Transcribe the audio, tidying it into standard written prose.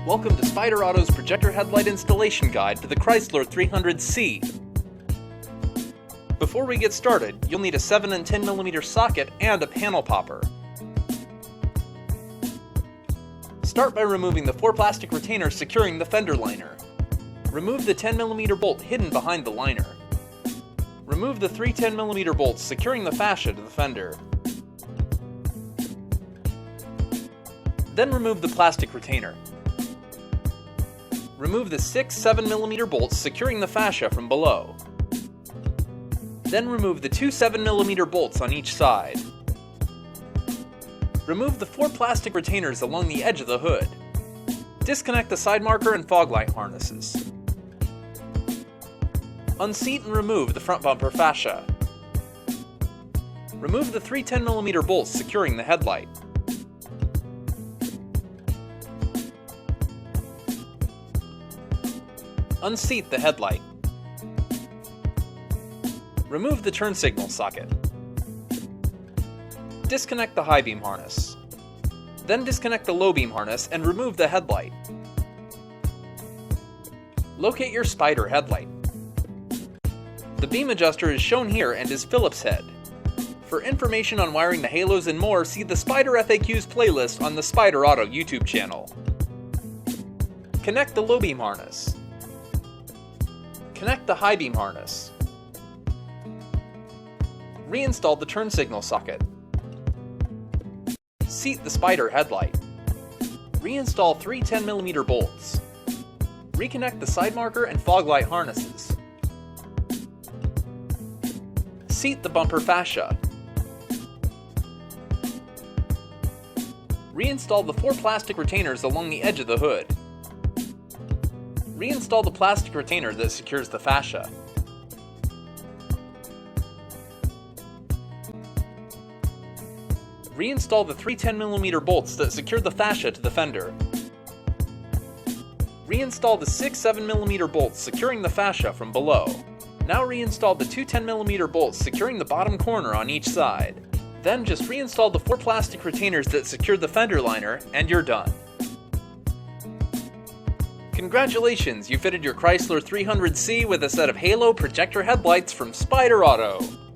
Welcome to SPYDER AUTO's Projector Headlight Installation Guide to the Chrysler 300C. Before we get started, you'll need a 7 and 10mm socket and a panel popper. Start by removing the 4 plastic retainers securing the fender liner. Remove the 10mm bolt hidden behind the liner. Remove the 3 10mm bolts securing the fascia to the fender. Then remove the plastic retainer. Remove the 6 7mm bolts securing the fascia from below. Then remove the 2 7mm bolts on each side. Remove the 4 plastic retainers along the edge of the hood. Disconnect the Sidemarker and Foglight harnesses. Unseat and remove the front bumper fascia. Remove the 3 10mm bolts securing the headlight. Unseat the headlight. Remove the turn signal socket. Disconnect the high beam harness. Then disconnect the low beam harness and remove the headlight. Locate your SPYDER headlight. The beam adjuster is shown here and is Phillips head. For information on wiring the halos and more, see the SPYDER FAQs playlist on the SPYDER Auto YouTube channel. Connect the low beam harness. Connect the high beam harness. Reinstall the turn signal socket. Seat the SPYDER headlight. Reinstall 3 10mm bolts. Reconnect the Sidemarker and Foglight harnesses. Seat the bumper fascia. Reinstall the 4 plastic retainers along the edge of the hood. Reinstall the plastic retainer that secures the fascia. Reinstall the 3 10mm bolts that secure the fascia to the fender. Reinstall the 6 7mm bolts securing the fascia from below. Now reinstall the 2 10mm bolts securing the bottom corner on each side. Then just reinstall the 4 plastic retainers that secure the fender liner, and you're done. Congratulations, you fitted your Chrysler 300C with a set of Halo projector headlights from SPYDER AUTO.